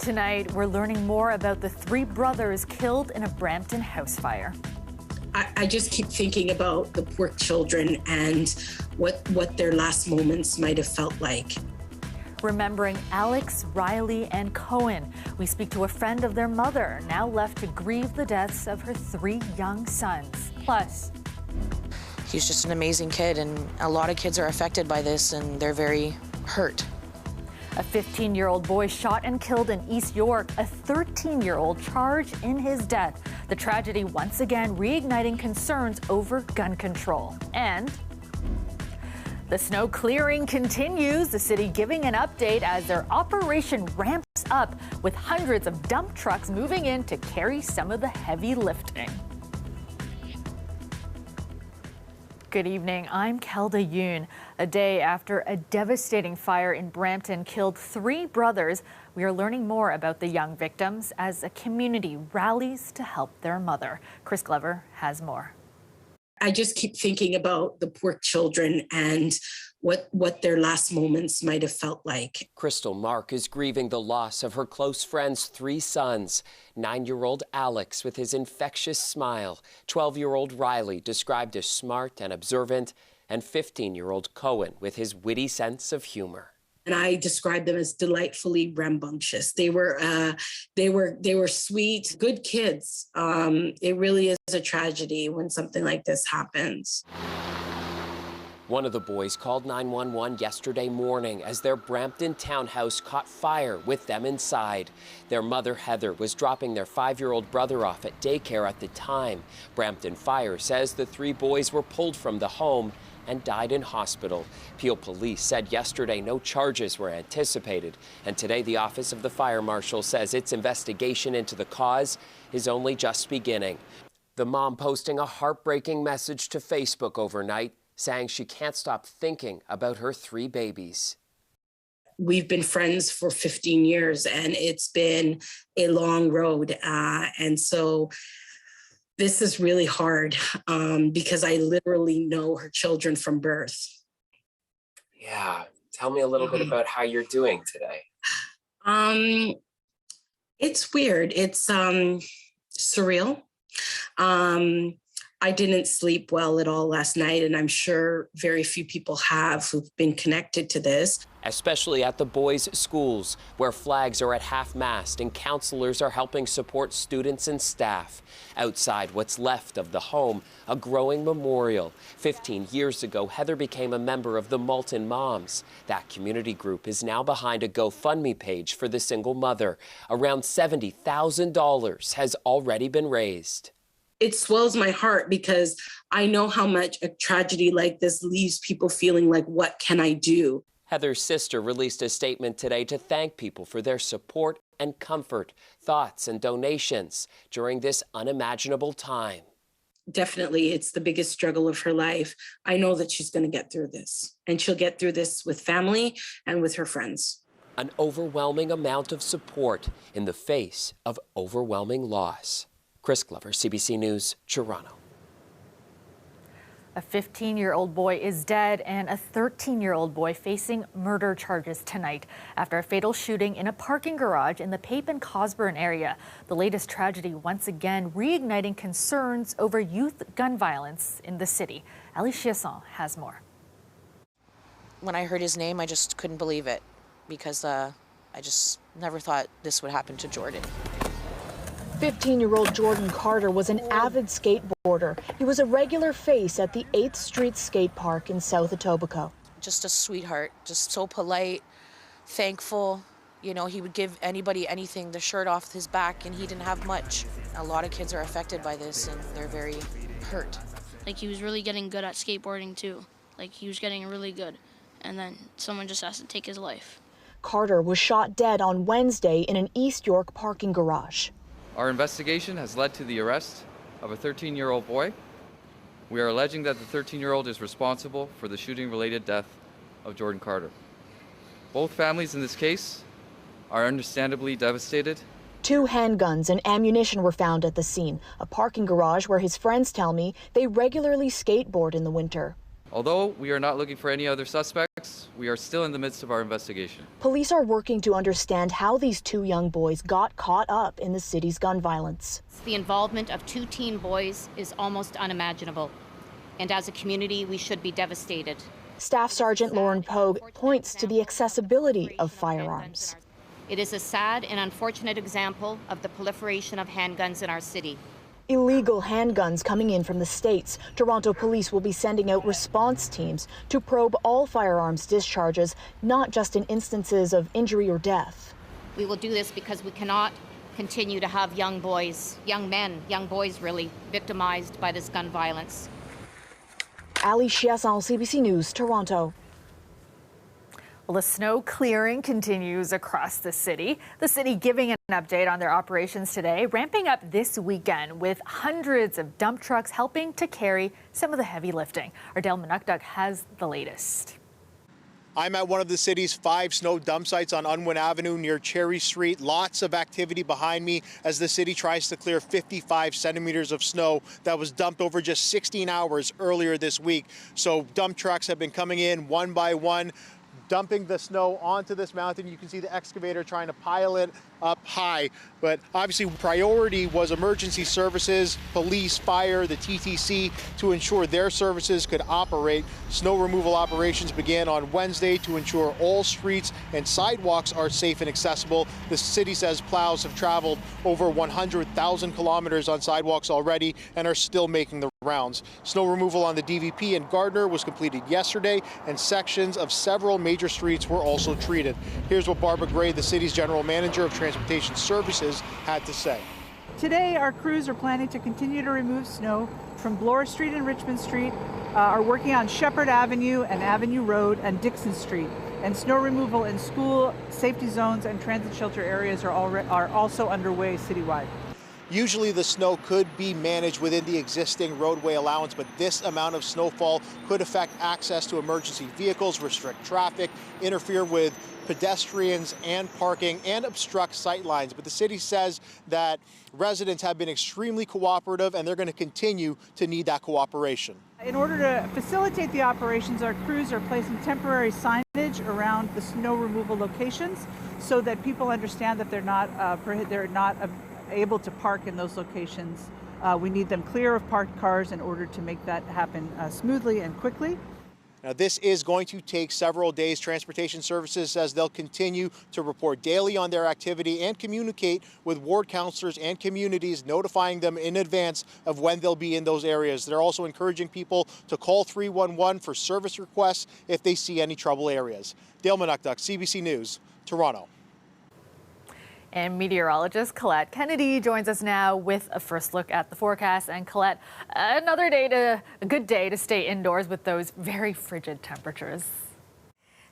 Tonight, we're learning more about the three brothers killed in a Brampton house fire. I just keep thinking about the poor children and what their last moments might have felt like. Remembering Alex, Riley, and Cohen, we speak to a friend of their mother, now left to grieve the deaths of her three young sons. Plus, he's just an amazing kid, and a lot of kids are affected by this, and they're very hurt. A 15-year-old boy shot and killed in East York, a 13-year-old charged in his death. The tragedy once again reigniting concerns over gun control. And the snow clearing continues, the city giving an update as their operation ramps up with hundreds of dump trucks moving in to carry some of the heavy lifting. Good evening, I'm Kelda Yoon. A day after a devastating fire in Brampton killed three brothers, we are learning more about the young victims as a community rallies to help their mother. Chris Glover has more. I just keep thinking about the poor children and what their last moments might have felt like. Crystal Mark is grieving the loss of her close friend's three sons. 9-year-old Alex with his infectious smile, 12-year-old Riley described as smart and observant, and 15-year-old Cohen with his witty sense of humor. And I describe them as delightfully rambunctious. They were sweet, good kids. It really is a tragedy when something like this happens. One of the boys called 911 yesterday morning as their Brampton townhouse caught fire with them inside. Their mother, Heather, was dropping their 5-year-old brother off at daycare at the time. Brampton Fire says the three boys were pulled from the home and died in hospital. Peel Police said yesterday no charges were anticipated, and today the Office of the Fire Marshal says its investigation into the cause is only just beginning. The mom posting a heartbreaking message to Facebook overnight, saying she can't stop thinking about her three babies. We've been friends for 15 years, and it's been a long road. And so this is really hard because I literally know her children from birth. Yeah. Tell me a little bit about how you're doing today. It's weird. It's surreal. I didn't sleep well at all last night, and I'm sure very few people have who've been connected to this. Especially at the boys' schools, where flags are at half-mast and counselors are helping support students and staff. Outside what's left of the home, a growing memorial. 15 years ago, Heather became a member of the Malton Moms. That community group is now behind a GoFundMe page for the single mother. Around $70,000 has already been raised. It swells my heart because I know how much a tragedy like this leaves people feeling like, what can I do? Heather's sister released a statement today to thank people for their support and comfort, thoughts and donations during this unimaginable time. Definitely, it's the biggest struggle of her life. I know that she's going to get through this, and she'll get through this with family and with her friends. An overwhelming amount of support in the face of overwhelming loss. Chris Glover, CBC News, Toronto. A 15-year-old boy is dead and a 13-year-old boy facing murder charges tonight after a fatal shooting in a parking garage in the Pape and Cosburn area. The latest tragedy once again reigniting concerns over youth gun violence in the city. Ali Chiasson has more. When I heard his name, I just couldn't believe it because I just never thought this would happen to Jordan. 15-year-old Jordan Carter was an avid skateboarder. He was a regular face at the 8th Street skate park in South Etobicoke. Just a sweetheart, just so polite, thankful. You know, he would give anybody anything, the shirt off his back, and he didn't have much. A lot of kids are affected by this, and they're very hurt. Like, he was really getting good at skateboarding, too. Like, he was getting really good. And then someone just has to take his life. Carter was shot dead on Wednesday in an East York parking garage. Our investigation has led to the arrest of a 13-year-old boy. We are alleging that the 13-year-old is responsible for the shooting-related death of Jordan Carter. Both families in this case are understandably devastated. 2 handguns and ammunition were found at the scene, a parking garage where his friends tell me they regularly skateboard in the winter. Although we are not looking for any other suspects, we are still in the midst of our investigation. Police are working to understand how these two young boys got caught up in the city's gun violence. The involvement of two teen boys is almost unimaginable. And as a community, we should be devastated. Staff Sergeant Lauren Pogue points to the accessibility of firearms. It is a sad and unfortunate example of the proliferation of handguns in our city. Illegal handguns coming in from the States. Toronto police will be sending out response teams to probe all firearms discharges, not just in instances of injury or death. We will do this because we cannot continue to have young boys, young men, young boys really, victimized by this gun violence. Ali Chiasson, CBC News, Toronto. Well, the snow clearing continues across the city. The city giving an update on their operations today, ramping up this weekend with hundreds of dump trucks helping to carry some of the heavy lifting. Our Dale Manukduk has the latest. I'm at one of the city's 5 snow dump sites on Unwin Avenue near Cherry Street. Lots of activity behind me as the city tries to clear 55 centimeters of snow that was dumped over just 16 hours earlier this week. So dump trucks have been coming in one by one, dumping the snow onto this mountain. You can see the excavator trying to pile it up high. But obviously priority was emergency services, police, fire, the TTC to ensure their services could operate. Snow removal operations began on Wednesday to ensure all streets and sidewalks are safe and accessible. The city says plows have traveled over 100,000 kilometers on sidewalks already and are still making the rounds. Snow removal on the DVP and Gardner was completed yesterday, and sections of several major streets were also treated. Here's what Barbara Gray, the city's general manager of transportation services, had to say. Today, our crews are planning to continue to remove snow from Bloor Street and Richmond Street, are working on Shepherd Avenue and Avenue Road and Dixon Street. And snow removal in school, safety zones, and transit shelter areas are also underway citywide. Usually the snow could be managed within the existing roadway allowance, but this amount of snowfall could affect access to emergency vehicles, restrict traffic, interfere with pedestrians and parking, and obstruct sight lines. But the city says that residents have been extremely cooperative and they're going to continue to need that cooperation. In order to facilitate the operations, our crews are placing temporary signage around the snow removal locations so that people understand that they're not able to park in those locations. We need them clear of parked cars in order to make that happen smoothly and quickly. Now, this is going to take several days. Transportation Services says they'll continue to report daily on their activity and communicate with ward councillors and communities, notifying them in advance of when they'll be in those areas. They're also encouraging people to call 311 for service requests if they see any trouble areas. Dale Manukduk, CBC News, Toronto. And meteorologist Colette Kennedy joins us now with a first look at the forecast. And Colette, a good day to stay indoors with those very frigid temperatures.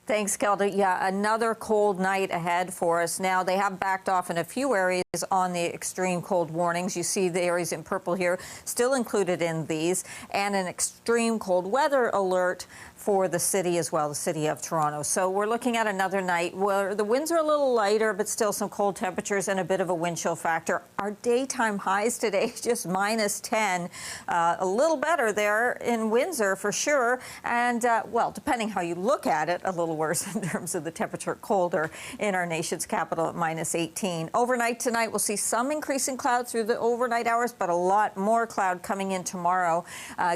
Thanks, Kelda. Yeah, another cold night ahead for us. Now, they have backed off in a few areas on the extreme cold warnings. You see the areas in purple here still included in these, and an extreme cold weather alert for the city as well, the city of Toronto. So we're looking at another night where the winds are a little lighter, but still some cold temperatures and a bit of a wind chill factor. Our daytime highs today, just -10, a little better there in Windsor for sure. And well, depending how you look at it, a little worse in terms of the temperature, colder in our nation's capital at -18. Overnight tonight, we'll see some increasing cloud through the overnight hours, but a lot more cloud coming in tomorrow.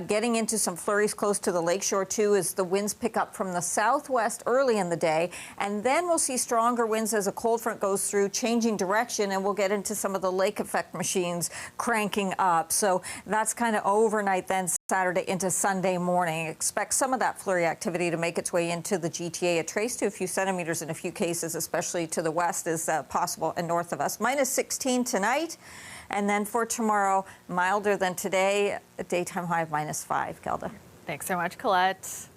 Getting into some flurries close to the lakeshore too as the winds pick up from the southwest early in the day, and then we'll see stronger winds as a cold front goes through, changing direction, and we'll get into some of the lake effect machines cranking up. So that's kind of overnight then Saturday into Sunday morning. Expect some of that flurry activity to make its way into the GTA. A trace to a few centimeters in a few cases, especially to the west, is possible and north of us. -16 tonight. And then for tomorrow, milder than today, a daytime high of -5. Kelda. Thanks so much, Colette.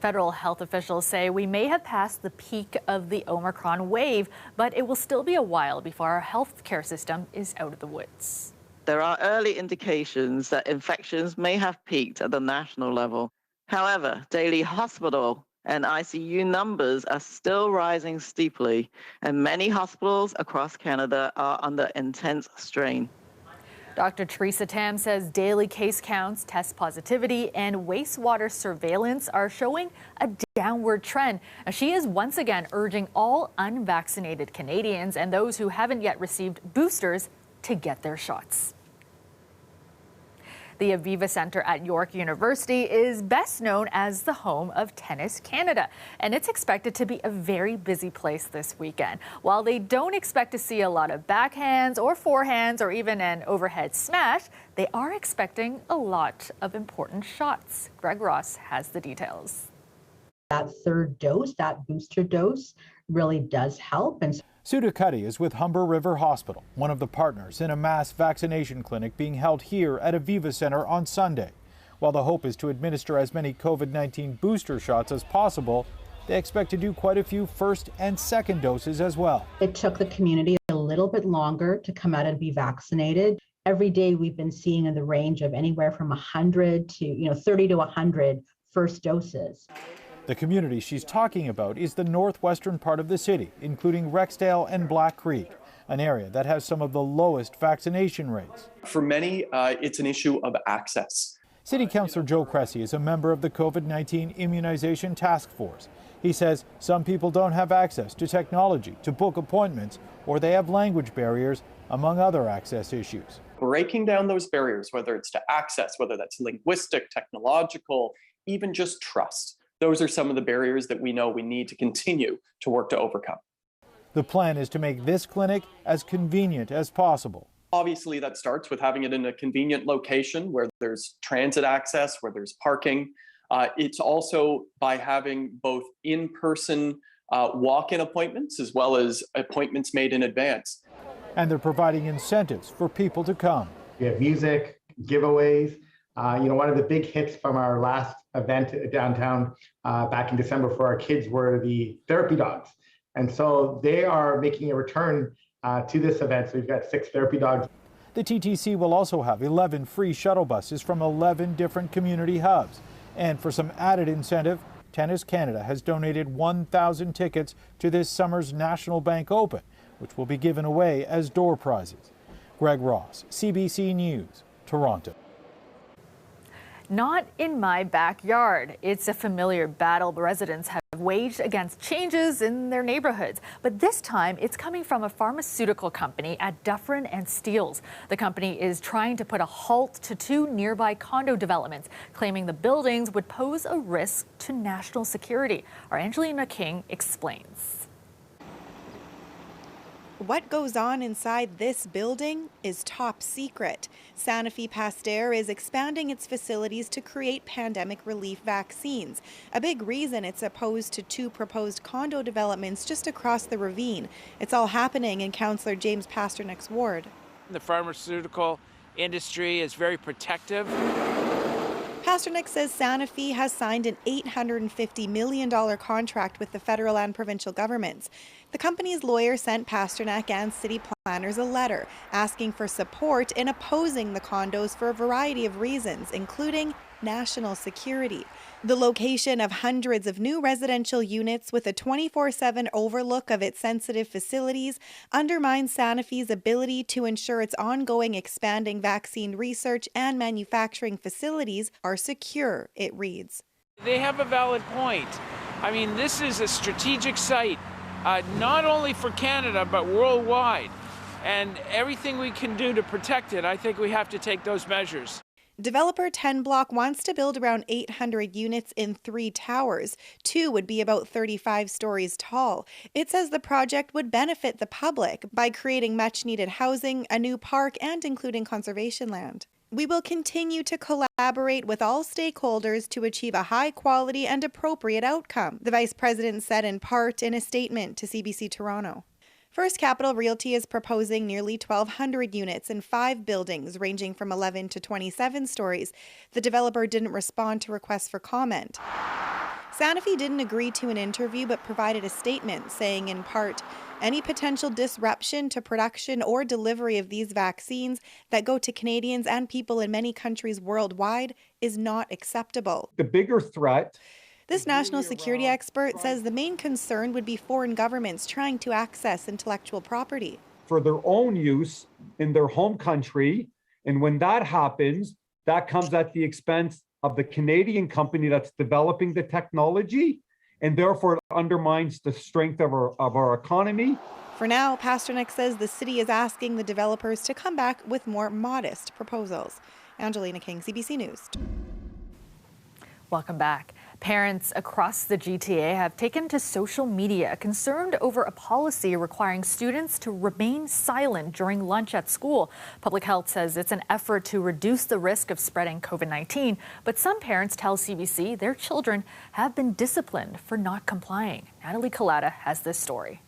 Federal health officials say we may have passed the peak of the Omicron wave, but it will still be a while before our healthcare system is out of the woods. There are early indications that infections may have peaked at the national level. However, daily hospital and ICU numbers are still rising steeply, and many hospitals across Canada are under intense strain. Dr. Teresa Tam says daily case counts, test positivity, and wastewater surveillance are showing a downward trend. Now, she is once again urging all unvaccinated Canadians and those who haven't yet received boosters to get their shots. The Aviva Centre at York University is best known as the home of Tennis Canada, and it's expected to be a very busy place this weekend. While they don't expect to see a lot of backhands or forehands or even an overhead smash, they are expecting a lot of important shots. Greg Ross has the details. That third dose, that booster dose, really does help. And Sudha Cuddy is with Humber River Hospital, one of the partners in a mass vaccination clinic being held here at Aviva Centre on Sunday. While the hope is to administer as many COVID-19 booster shots as possible, they expect to do quite a few first and second doses as well. It took the community a little bit longer to come out and be vaccinated. Every day we've been seeing in the range of anywhere from 100 to 30 to 100 first doses. The community she's talking about is the northwestern part of the city, including Rexdale and Black Creek, an area that has some of the lowest vaccination rates. For many, it's an issue of access. City Councillor Joe Cressy is a member of the COVID-19 Immunization Task Force. He says some people don't have access to technology to book appointments, or they have language barriers, among other access issues. Breaking down those barriers, whether it's to access, whether that's linguistic, technological, even just trust. Those are some of the barriers that we know we need to continue to work to overcome. The plan is to make this clinic as convenient as possible. Obviously, that starts with having it in a convenient location where there's transit access, where there's parking. It's also by having both in-person walk-in appointments as well as appointments made in advance. And they're providing incentives for people to come. We have music, giveaways. One of the big hits from our last event downtown back in December for our kids were the therapy dogs. And so they are making a return to this event. So we've got 6 therapy dogs. The TTC will also have 11 free shuttle buses from 11 different community hubs. And for some added incentive, Tennis Canada has donated 1,000 tickets to this summer's National Bank Open, which will be given away as door prizes. Greg Ross, CBC News, Toronto. Not in my backyard. It's a familiar battle residents have waged against changes in their neighborhoods. But this time, it's coming from a pharmaceutical company at Dufferin and Steeles. The company is trying to put a halt to 2 nearby condo developments, claiming the buildings would pose a risk to national security. Our Angelina King explains. What goes on inside this building is top secret. Sanofi Pasteur is expanding its facilities to create pandemic relief vaccines. A big reason it's opposed to 2 proposed condo developments just across the ravine. It's all happening in Councillor James Pasternak's ward. The pharmaceutical industry is very protective. Pasternak says Sanofi has signed an $850 million contract with the federal and provincial governments. The company's lawyer sent Pasternak and city planners a letter asking for support in opposing the condos for a variety of reasons, including national security. The location of hundreds of new residential units with a 24/7 overlook of its sensitive facilities undermines Sanofi's ability to ensure its ongoing expanding vaccine research and manufacturing facilities are secure, it reads. They have a valid point. I mean, this is a strategic site, not only for Canada, but worldwide. And everything we can do to protect it, I think we have to take those measures. Developer 10 Block wants to build around 800 units in 3 towers. 2 would be about 35 stories tall. It says the project would benefit the public by creating much-needed housing, a new park, and including conservation land. We will continue to collaborate with all stakeholders to achieve a high-quality and appropriate outcome, the Vice President said in part in a statement to CBC Toronto. First Capital Realty is proposing nearly 1,200 units in 5 buildings ranging from 11 to 27 stories. The developer didn't respond to requests for comment. Sanofi didn't agree to an interview but provided a statement saying in part, any potential disruption to production or delivery of these vaccines that go to Canadians and people in many countries worldwide is not acceptable. The bigger threat. This national security expert says the main concern would be foreign governments trying to access intellectual property. For their own use in their home country And when that happens, that comes at the expense of the Canadian company that's developing the technology, and therefore it undermines the strength of our economy. For now, Pasternak says the city is asking the developers to come back with more modest proposals. Angelina King, CBC News. Welcome back. Parents across the GTA have taken to social media concerned over a policy requiring students to remain silent during lunch at school. Public Health says it's an effort to reduce the risk of spreading COVID-19, but some parents tell CBC their children have been disciplined for not complying. Natalie Collada has this story.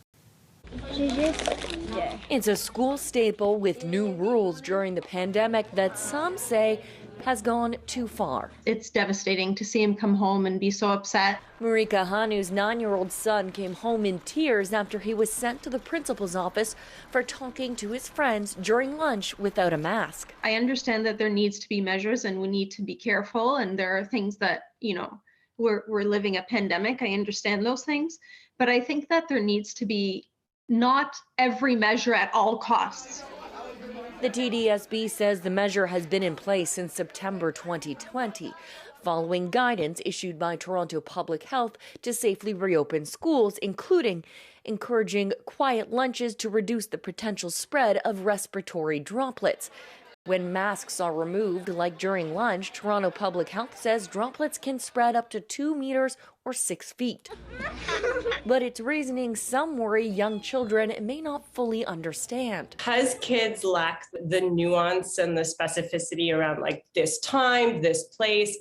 It's a school staple with new rules during the pandemic that some say has gone too far. It's devastating to see him come home and be so upset. Marika Hanu's 9-year-old son came home in tears after he was sent to the principal's office for talking to his friends during lunch without a mask. I understand that there needs to be measures and we need to be careful, and there are things that, we're living a pandemic. I understand those things, but I think that there needs to be not every measure at all costs. The TDSB says the measure has been in place since September 2020, following guidance issued by Toronto Public Health to safely reopen schools, including encouraging quiet lunches to reduce the potential spread of respiratory droplets. When masks are removed, like during lunch, Toronto Public Health says droplets can spread up to 2 meters or 6 feet. But it's reasoning some worry young children may not fully understand. Because kids lack the nuance and the specificity around like this time, this place,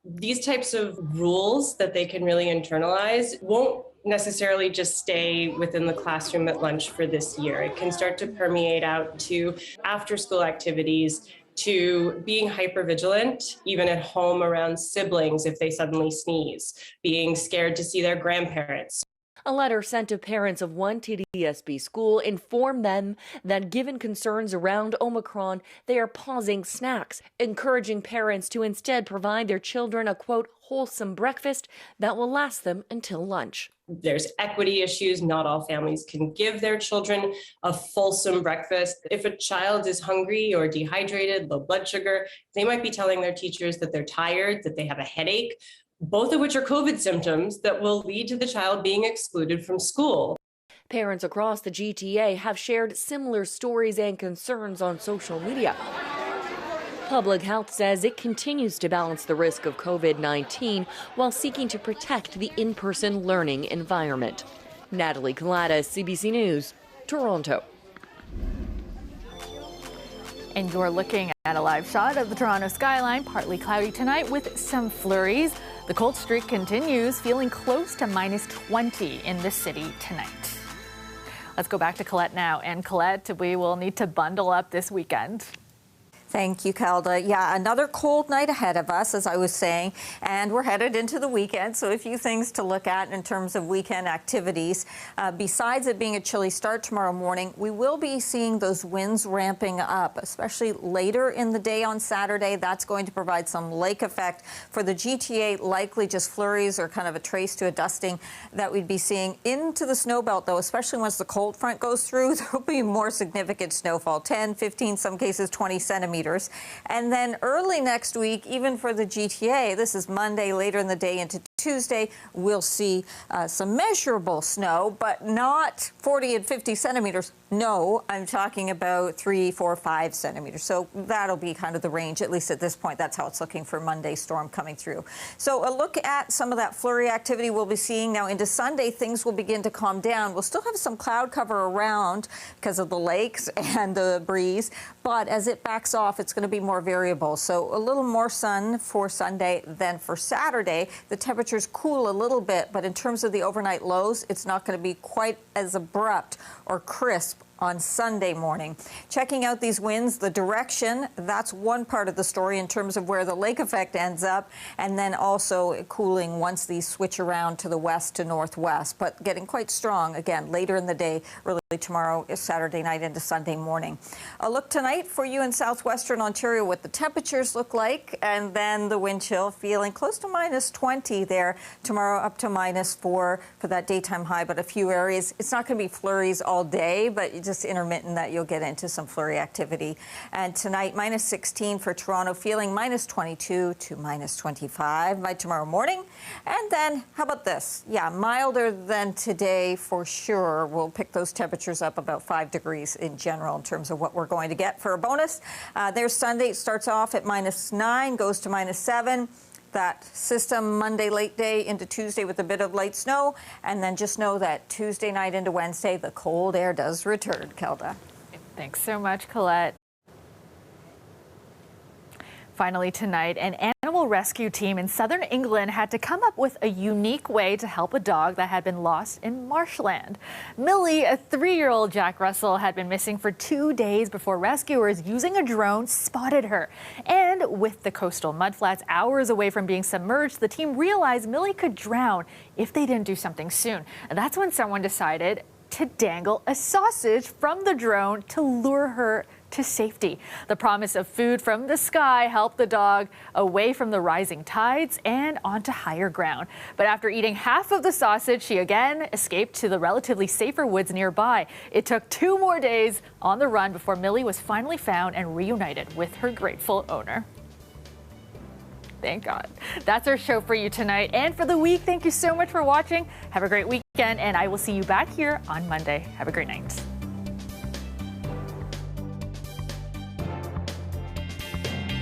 these types of rules that they can really internalize won't necessarily just stay within the classroom at lunch for this year. It can start to permeate out to after school activities, to being hypervigilant, even at home around siblings if they suddenly sneeze, being scared to see their grandparents. A letter sent to parents of one TDSB school informed them that given concerns around Omicron, they are pausing snacks, encouraging parents to instead provide their children a, quote, wholesome breakfast that will last them until lunch. There's equity issues. Not all families can give their children a fulsome breakfast. If a child is hungry or dehydrated, low blood sugar, they might be telling their teachers that they're tired, that they have a headache, both of which are COVID symptoms that will lead to the child being excluded from school. Parents across the GTA have shared similar stories and concerns on social media. Public Health says it continues to balance the risk of COVID-19 while seeking to protect the in-person learning environment. Natalie Collada, CBC News, Toronto. And you're looking at a live shot of the Toronto skyline, partly cloudy tonight with some flurries. The cold streak continues, feeling close to minus 20 in the city tonight. Let's go back to Colette now. And Colette, we will need to bundle up this weekend. Thank you, Calda. Yeah, another cold night ahead of us, as I was saying, and we're headed into the weekend. So a few things to look at in terms of weekend activities. Besides it being a chilly start tomorrow morning, we will be seeing those winds ramping up, especially later in the day on Saturday. That's going to provide some lake effect for the GTA, likely just flurries or kind of a trace to a dusting that we'd be seeing into the snow belt, though, especially once the cold front goes through. There will be more significant snowfall, 10, 15, some cases 20 centimeters. And then early next week, even for the GTA, this is Monday, later in the day into Tuesday, we'll see some measurable snow, but not 40 and 50 centimeters. No, I'm talking about 3, 4, 5 centimeters. So that'll be kind of the range, at least at this point. That's how it's looking for Monday's storm coming through. So a look at some of that flurry activity we'll be seeing now into Sunday. Things will begin to calm down. We'll still have some cloud cover around because of the lakes and the breeze, but as it backs off, it's going to be more variable. So a little more sun for Sunday than for Saturday. The temperatures cool a little bit, but in terms of the overnight lows, it's not going to be quite as abrupt or crisp on Sunday morning. Checking out these winds, the direction, that's one part of the story in terms of where the lake effect ends up, and then also cooling once these switch around to the west to northwest, but getting quite strong again later in the day, really tomorrow is Saturday night into Sunday morning. A look tonight for you in southwestern Ontario, what the temperatures look like, and then the wind chill feeling close to -20 there. Tomorrow up to -4 for that daytime high, but a few areas. It's not going to be flurries all day, but just intermittent that you'll get into some flurry activity. And tonight, -16 for Toronto, feeling -22 to -25 by tomorrow morning. And then, how about this? Yeah, milder than today for sure. We'll pick those temperatures up about 5 degrees in general in terms of what we're going to get for a bonus. There's Sunday. It starts off at -9, goes to -7. That system Monday late day into Tuesday with a bit of light snow. And then just know that Tuesday night into Wednesday, the cold air does return, Kelda. Thanks so much, Colette. Finally tonight, an animal rescue team in southern England had to come up with a unique way to help a dog that had been lost in marshland. Millie, a 3-year-old Jack Russell, had been missing for 2 days before rescuers using a drone spotted her. And with the coastal mudflats hours away from being submerged, the team realized Millie could drown if they didn't do something soon. And that's when someone decided to dangle a sausage from the drone to lure her to safety. The promise of food from the sky helped the dog away from the rising tides and onto higher ground. But after eating half of the sausage, she again escaped to the relatively safer woods nearby. It took 2 more days on the run before Millie was finally found and reunited with her grateful owner. Thank God. That's our show for you tonight and for the week. Thank you so much for watching. Have a great weekend, and I will see you back here on Monday. Have a great night.